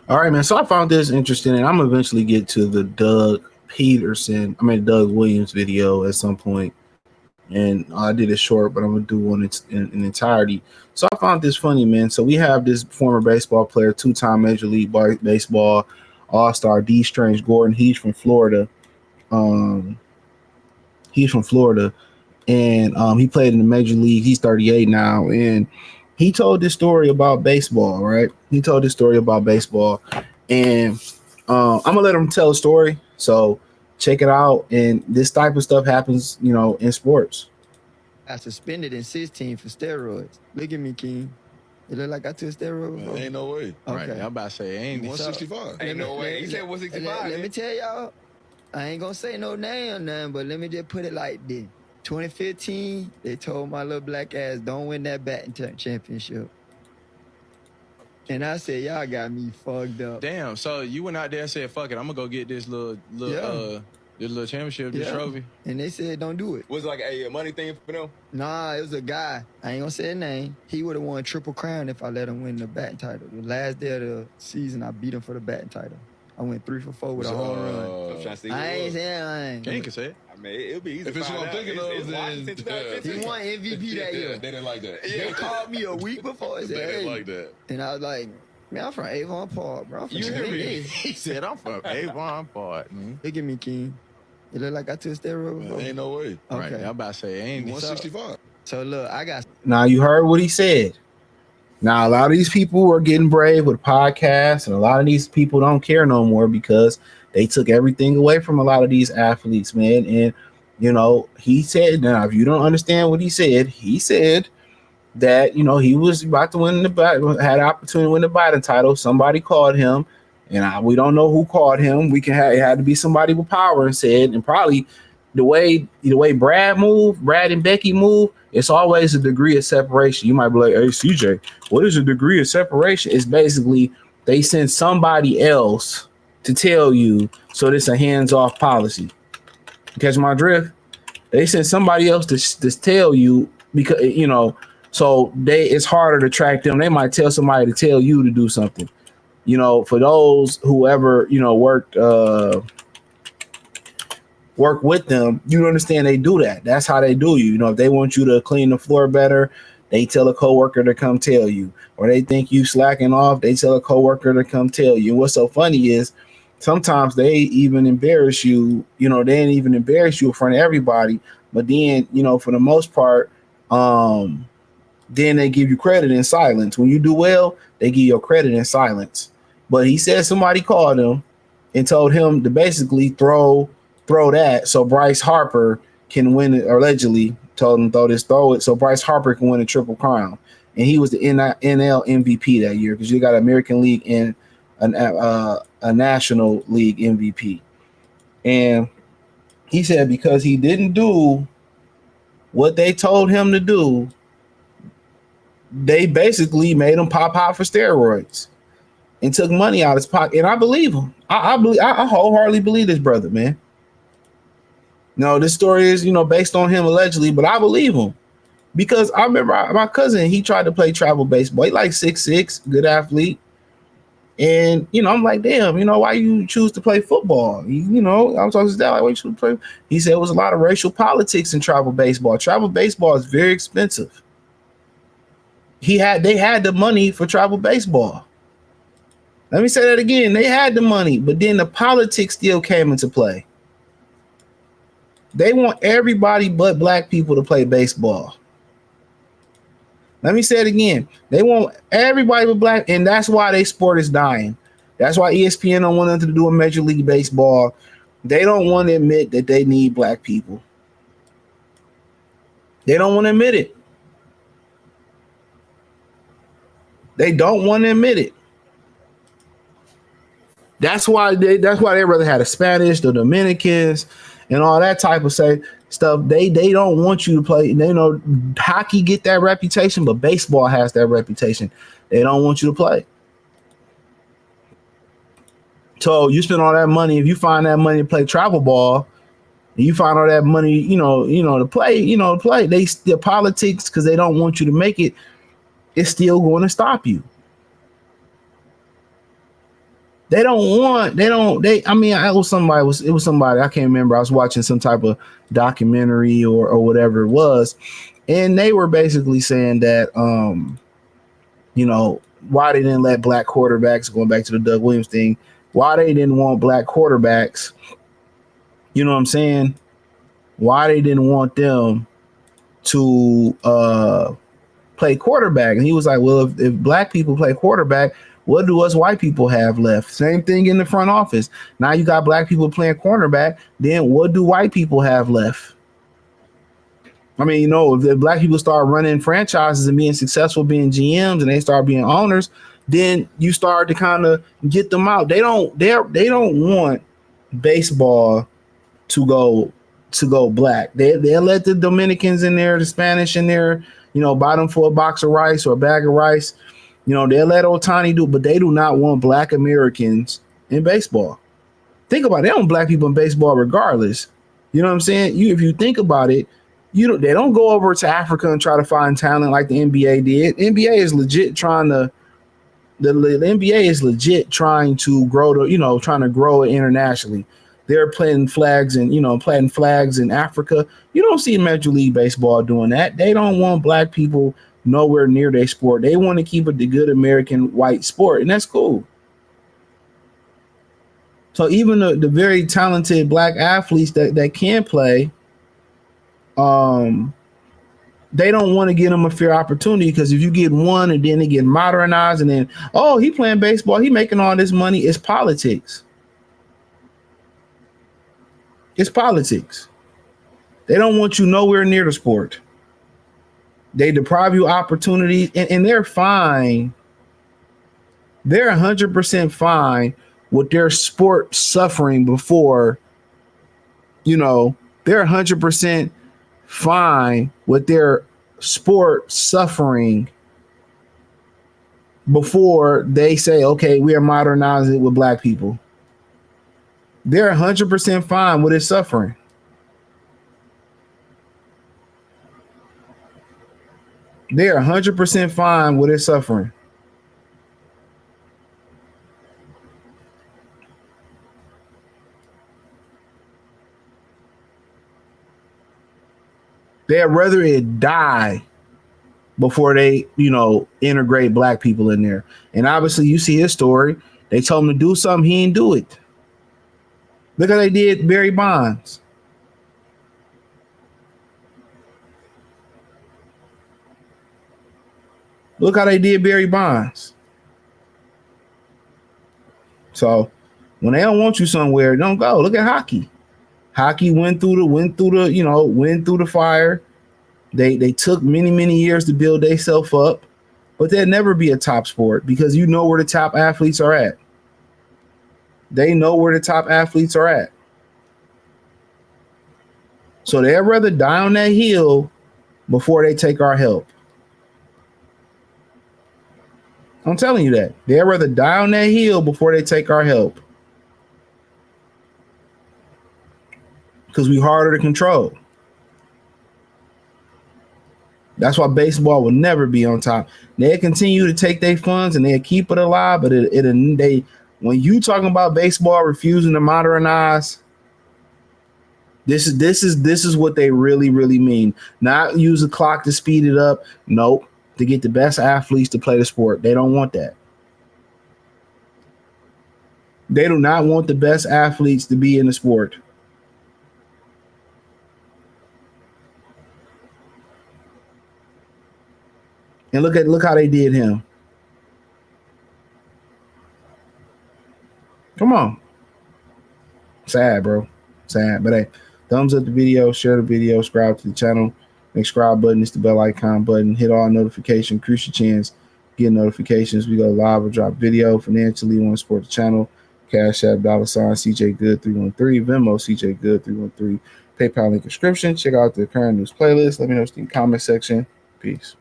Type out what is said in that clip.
All right, man. So I found this interesting, and I'm gonna eventually get to the Doug Williams video at some point. And I did it short, but I'm gonna do one in entirety. So I found this funny, man. So we have this former baseball player, two-time Major League Baseball All-Star, Dee Gordon. Um, he's from Florida, and he played in the Major League. He's 38 now, and he told this story about baseball. Right? He told this story about baseball, and I'm gonna let him tell a story. So check it out. And this type of stuff happens, in sports. I suspended in 16 for steroids. Look at me, King. It look like I took steroids. Man, ain't no way. Okay. Right. I'm about to say, ain't 165. Ain't no way. He said 165. Let me tell y'all, I ain't gonna say no name or nothing, but let me just put it like this. 2015, they told my little black ass, don't win that batting championship. And I said, y'all got me fucked up. Damn, so you went out there and said, fuck it, I'm gonna go get this little championship, this trophy. And they said, don't do it. Was it like a money thing for them? Nah, it was a guy. I ain't gonna say his name. He would have won Triple Crown if I let him win the batting title. The last day of the season, I beat him for the batting title. I went 3 for 4 with a home run. I ain't saying King can say it. I mean, it'll be easy. If it's what I'm thinking of, then he won MVP that year. They didn't like that. They called me a week before. They didn't like that. And I was like, man, I'm from Avon Park, bro. I'm from He said, I'm from Avon Park. Look at me, King. It look like I took steroids, bro. Ain't no way. Okay. Right, I'm about to say, ain't 165. So look, I got. Now you heard what he said. Now a lot of these people are getting brave with podcasts, and a lot of these people don't care no more because they took everything away from a lot of these athletes, man. And he said, now if you don't understand what he said that he was about to win had an opportunity to win the batting title. Somebody called him, and we don't know who called him. It had to be somebody with power and said, and probably the way Brad and Becky move, it's always a degree of separation. You might be like, hey, CJ, what is a degree of separation? It's basically they send somebody else to tell you, so it's a hands-off policy. You catch my drift? They send somebody else to tell you because, so it's harder to track them. They might tell somebody to tell you to do something. For those who ever, work with them, you understand they do that. That's how they do you. If they want you to clean the floor better, they tell a coworker to come tell you. Or they think you slacking off, they tell a coworker to come tell you. What's so funny is sometimes they even embarrass you. They ain't even embarrass you in front of everybody. But then, for the most part, then they give you credit in silence. When you do well, they give you credit in silence. But he said somebody called him and told him to basically throw that so Bryce Harper can win it, or allegedly told him throw it so Bryce Harper can win a Triple Crown. And he was the NL MVP that year because you got American League and a National League MVP. And he said because he didn't do what they told him to do, they basically made him pop out for steroids and took money out of his pocket. And I believe him. I wholeheartedly believe this brother, man. No, this story is, based on him allegedly, but I believe him because I remember my cousin, he tried to play travel baseball. He like 6'6", good athlete. And, I'm like, damn, why you choose to play football? I was talking to his dad, like, why you choose to play? He said it was a lot of racial politics in travel baseball. Travel baseball is very expensive. They had the money for travel baseball. Let me say that again. They had the money, but then the politics still came into play. They want everybody but black people to play baseball. Let me say it again. They want everybody but black, and that's why their sport is dying. That's why ESPN don't want them to do a Major League Baseball. They don't want to admit that they need black people. They don't want to admit it. They don't want to admit it. That's why they rather had the Spanish, the Dominicans, and all that type of stuff. They don't want you to play. They know hockey get that reputation, but baseball has that reputation. They don't want you to play. So you spend all that money. If you find that money to play travel ball, and you find all that money, to play, the politics, because they don't want you to make it, it's still going to stop you. They don't want. They don't. They. I mean, it was somebody. It was somebody. I can't remember. I was watching some type of documentary or whatever it was, and they were basically saying that you know, why they didn't let black quarterbacks, going back to the Doug Williams thing, why they didn't want black quarterbacks. You know what I'm saying? Why they didn't want them to play quarterback. And he was like, well, if black people play quarterback, what do us white people have left? Same thing in the front office. Now you got black people playing cornerback. Then what do white people have left? I mean, you know, if the black people start running franchises and being successful, being GMs, and they start being owners, then you start to kind of get them out. They don't want baseball to go black. They'll let the Dominicans in there, the Spanish in there, you know, buy them for a box of rice or a bag of rice. You know, they'll let Otani do, but they do not want black Americans in baseball. Think about it. They don't black people in baseball regardless. You know what I'm saying? If you think about it, they don't go over to Africa and try to find talent like the NBA did. The NBA is legit trying to grow trying to grow it internationally. They're planting flags in Africa. You don't see Major League Baseball doing that. They don't want black people nowhere near their sport. They want to keep it the good American white sport, and that's cool. So even the very talented black athletes that can play, they don't want to give them a fair opportunity, because if you get one and then they get modernized and then, oh, he playing baseball, he making all this money, it's politics. It's politics. They don't want you nowhere near the sport. They deprive you opportunities, and they're fine. They're 100% fine with their sport suffering before, they're 100% fine with their sport suffering before they say, okay, we are modernizing it with black people. They're 100% fine with it suffering. They're 100% fine with it suffering. They'd rather it die before they, integrate black people in there. And obviously you see his story. They told him to do something. He didn't do it. Look how they did Barry Bonds. Look how they did Barry Bonds. So when they don't want you somewhere, don't go. Look at hockey. Hockey went through the fire. They took many years to build themselves up, but they'll never be a top sport, because you know where the top athletes are at. They know where the top athletes are at. So they'd rather die on that hill before they take our help. I'm telling you that. They'd rather die on that hill before they take our help. Because we harder to control. That's why baseball will never be on top. They continue to take their funds and they keep it alive, but when you talking about baseball refusing to modernize, this is what they really mean. Not use the clock to speed it up. Nope. To get the best athletes to play the sport. They don't want that. They do not want the best athletes to be in the sport. And look how they did him. Come on. Sad, bro. Sad. But hey, thumbs up the video, share the video, subscribe to the channel. Make subscribe button is the bell icon button. Hit all notifications. Increase your chance get notifications. We go live or drop video. Financially, you want to support the channel. Cash App, $ CJ Good 313. Venmo CJ Good 313. PayPal link description. Check out the current news playlist. Let me know in the comment section. Peace.